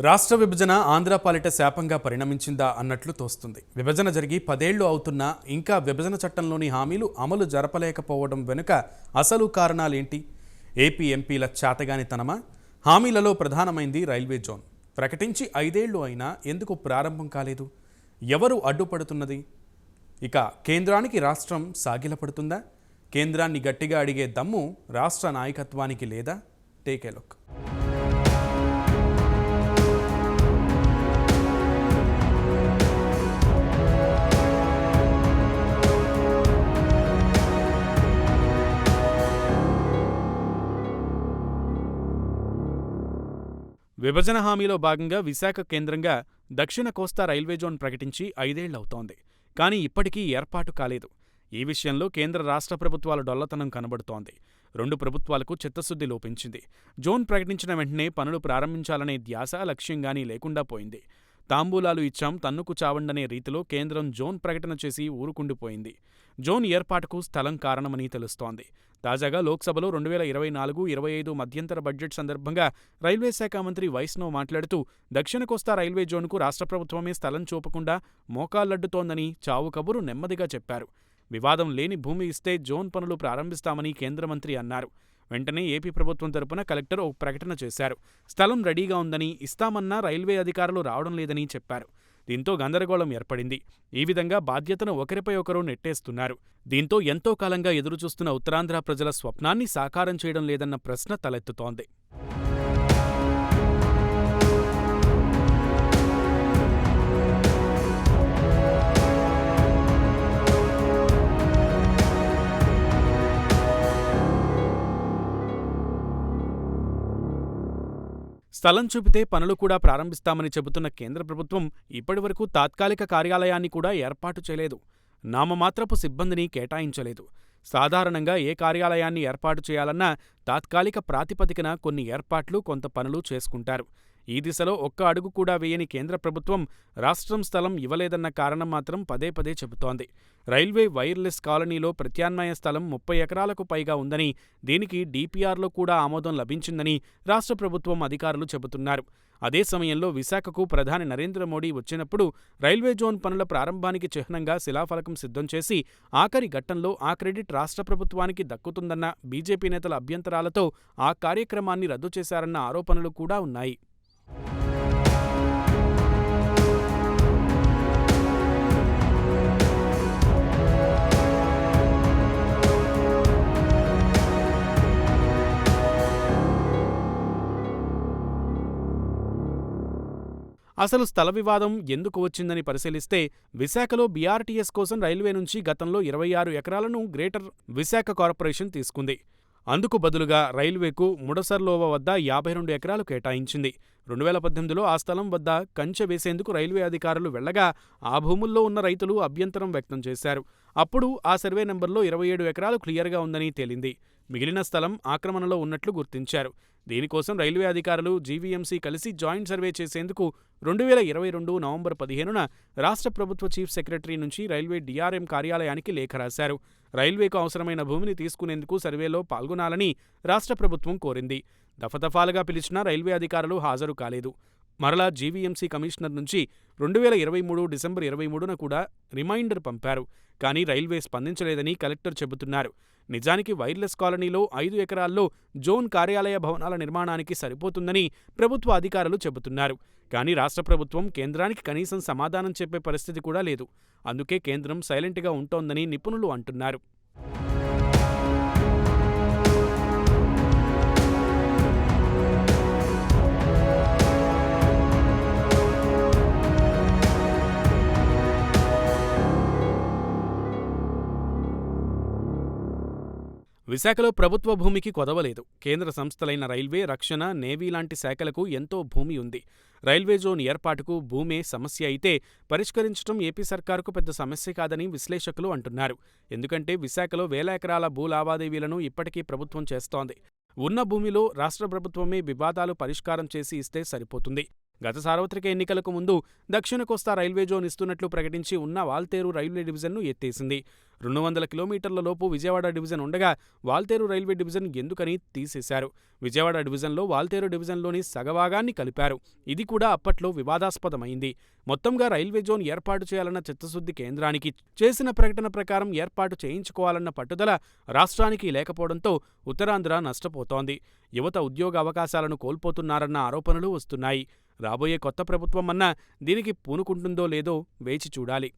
రాష్ట్ర విభజన ఆంధ్ర పాలిట శాపంగా పరిణమించిందా అన్నట్లు తోస్తుంది. విభజన జరిగి 10 ఏళ్లు అవుతున్నా ఇంకా విభజన చట్టంలోని హామీలు అమలు జరపలేకపోవడం వెనుక అసలు కారణాలేంటి? ఏపీ ఎంపీల చాతగానితనమా? హామీలలో ప్రధానమైంది రైల్వే జోన్. ప్రకటించి 5 ఏళ్లు అయినా ఎందుకు ప్రారంభం కాలేదు? ఎవరు అడ్డుపడుతున్నది? ఇక కేంద్రానికి రాష్ట్రం సాగిలపడుతుందా? కేంద్రాన్ని గట్టిగా అడిగే దమ్ము రాష్ట్ర నాయకత్వానికి లేదా? Take a look. విభజన హామీలో భాగంగా విశాఖ కేంద్రంగా దక్షిణ కోస్తా రైల్వే జోన్ ప్రకటించి 5 ఏళ్లవుతోంది. కానీ ఇప్పటికీ ఏర్పాటు కాలేదు. ఈ విషయంలో కేంద్ర రాష్ట్ర ప్రభుత్వాల డొల్లతనం కనబడుతోంది. 2 ప్రభుత్వాలకు చిత్తశుద్ధి లోపించింది. జోన్ ప్రకటించిన వెంటనే పనులు ప్రారంభించాలనే ధ్యాస లక్ష్యంగానీ లేకుండా పోయింది. తాంబూలాలు ఇచ్చాం తన్నుకు చావండనే రీతిలో కేంద్రం జోన్ ప్రకటన చేసి ఊరుకుండిపోయింది. జోన్ ఏర్పాటుకు స్థలం కారణమని తెలుస్తోంది. తాజాగా లోక్సభలో 2024-25 మధ్యంతర బడ్జెట్ సందర్భంగా రైల్వే శాఖ మంత్రి వైష్ణవ్ మాట్లాడుతూ దక్షిణ కోస్తా రైల్వే జోన్కు రాష్ట్ర ప్రభుత్వమే స్థలం చూపకుండా మోకాళ్లడ్డుతోందని చావు కబురు నెమ్మదిగా చెప్పారు. వివాదం లేని భూమి ఇస్తే జోన్ పనులు ప్రారంభిస్తామని కేంద్ర మంత్రి అన్నారు. వెంటనే ఏపీ ప్రభుత్వం తరపున కలెక్టర్ ఓ ప్రకటన చేశారు. స్థలం రెడీగా ఉందని, ఇస్తామన్నా రైల్వే అధికారులు రావడం లేదని చెప్పారు. దీంతో గందరగోళం ఏర్పడింది. ఈ విధంగా బాధ్యతను ఒకరిపై ఒకరు నెట్టేస్తున్నారు. దీంతో ఎంతో కాలంగా ఎదురుచూస్తున్న ఉత్తరాంధ్ర ప్రజల స్వప్నాన్ని సాకారం చేయడం లేదన్న ప్రశ్న తలెత్తుతోంది. స్థలం చూపితే పనులు కూడా ప్రారంభిస్తామని చెబుతున్న కేంద్ర ప్రభుత్వం ఇప్పటివరకు తాత్కాలిక కార్యాలయాన్ని కూడా ఏర్పాటు చేయలేదు. నామమాత్రపు సిబ్బందిని కేటాయించలేదు. సాధారణంగా ఏ కార్యాలయాన్ని ఏర్పాటు చేయాలన్నా తాత్కాలిక ప్రాతిపదికన కొన్ని ఏర్పాట్లు, కొంత పనులు చేసుకుంటారు. ఈ దిశలో ఒక్క అడుగు కూడా వేయని కేంద్ర ప్రభుత్వం రాష్ట్రం స్థలం ఇవ్వలేదన్న కారణం మాత్రం పదే పదే చెబుతోంది. రైల్వే వైర్లెస్ కాలనీలో ప్రత్యామ్నాయ స్థలం 30 ఎకరాలకు పైగా ఉందని, దీనికి డీపీఆర్లో కూడా ఆమోదం లభించిందని రాష్ట్ర ప్రభుత్వం అధికారులు చెబుతున్నారు. అదే సమయంలో విశాఖకు ప్రధాని నరేంద్ర మోడీ వచ్చినప్పుడు రైల్వే జోన్ పనుల ప్రారంభానికి చిహ్నంగా శిలాఫలకం సిద్ధం చేసి ఆఖరి ఘట్టంలో ఆ క్రెడిట్ రాష్ట్ర ప్రభుత్వానికి దక్కుతుందన్న బీజేపీ నేతల అభ్యంతరాలతో ఆ కార్యక్రమాన్ని రద్దు చేశారన్న ఆరోపణలు కూడా ఉన్నాయి. అసలు స్థల వివాదం ఎందుకు వచ్చిందని పరిశీలిస్తే విశాఖలో బీఆర్టీఎస్ కోసం రైల్వే నుంచి గతంలో 26 ఎకరాలను గ్రేటర్ విశాఖ కార్పొరేషన్ తీసుకుంది. అందుకు బదులుగా రైల్వేకు ముడసర్లోవ వద్ద 52 ఎకరాలు కేటాయించింది. 2018లో ఆ స్థలం వద్ద కంచె వేసేందుకు రైల్వే అధికారులు వెళ్లగా ఆ భూముల్లో ఉన్న రైతులు అభ్యంతరం వ్యక్తం చేశారు. అప్పుడు ఆ సర్వే నెంబర్లో 27 ఎకరాలు క్లియర్గా ఉందని తేలింది. మిగిలిన స్థలం ఆక్రమణలో ఉన్నట్లు గుర్తించారు. దీనికోసం రైల్వే అధికారులు, జీవీఎంసీ కలిసి జాయింట్ సర్వే చేసేందుకు 2022 నవంబర్ 15న రాష్ట్ర ప్రభుత్వ చీఫ్ సెక్రటరీ నుంచి రైల్వే డీఆర్ఎం కార్యాలయానికి లేఖ రాశారు. రైల్వేకు అవసరమైన భూమిని తీసుకునేందుకు సర్వేలో పాల్గొనాలని రాష్ట్ర ప్రభుత్వం కోరింది. దఫదఫాలుగా పిలిచినా రైల్వే అధికారులు హాజరు కాలేదు. మరలా జీవీఎంసీ కమిషనర్ నుంచి 2023 డిసెంబర్ 23న కూడా రిమైండర్ పంపారు. కానీ రైల్వే స్పందించలేదని కలెక్టర్ చెబుతున్నారు. నిజానికి వైర్లెస్ కాలనీలో 5 ఎకరాల్లో జోన్ కార్యాలయ భవనాల నిర్మాణానికి సరిపోతుందని ప్రభుత్వ అధికారులు చెబుతున్నారు. కానీ రాష్ట్ర ప్రభుత్వం కేంద్రానికి కనీసం సమాధానం చెప్పే పరిస్థితి కూడా లేదు. అందుకే కేంద్రం సైలెంట్గా ఉంటోందని నిపుణులు అంటున్నారు. విశాఖలో ప్రభుత్వ భూమికి కొదవలేదు. కేంద్ర సంస్థలైన రైల్వే, రక్షణ, నేవీ లాంటి శాఖలకు ఎంతో భూమి ఉంది. రైల్వే జోన్ ఏర్పాటుకు భూమే సమస్య అయితే పరిష్కరించడం ఏపీ సర్కారుకు పెద్ద సమస్య కాదని విశ్లేషకులు అంటున్నారు. ఎందుకంటే విశాఖలో వేల ఎకరాల భూ లావాదేవీలను ఇప్పటికీ ప్రభుత్వం చేస్తోంది. ఉన్న భూమిలో రాష్ట్ర ప్రభుత్వమే వివాదాలు పరిష్కారం చేసి ఇస్తే సరిపోతుంది. గత సార్వత్రిక ఎన్నికలకు ముందు దక్షిణ కోస్తా రైల్వే జోన్ ఇస్తున్నట్లు ప్రకటించి ఉన్న వాల్తేరు రైల్వే డివిజన్ను ఎత్తేసింది. 200 కిలోమీటర్ల లోపు విజయవాడ డివిజన్ ఉండగా వాల్తేరు రైల్వే డివిజన్ ఎందుకని తీసేశారు. విజయవాడ డివిజన్లో వాల్తేరు డివిజన్లోని సగభాగాన్ని కలిపారు. ఇది కూడా అప్పట్లో వివాదాస్పదమైంది. మొత్తంగా రైల్వే జోన్ ఏర్పాటు చేయాలన్న చిత్తశుద్ధి కేంద్రానికి, చేసిన ప్రకటన ప్రకారం ఏర్పాటు చేయించుకోవాలన్న పట్టుదల రాష్ట్రానికి లేకపోవడంతో ఉత్తరాంధ్ర నష్టపోతోంది. యువత ఉద్యోగ అవకాశాలను కోల్పోతున్నారన్న ఆరోపణలు వస్తున్నాయి. రాబోయే కొత్త ప్రభుత్వం అన్నా దీనికి పూనుకుంటుందో లేదో వేచి చూడాలి.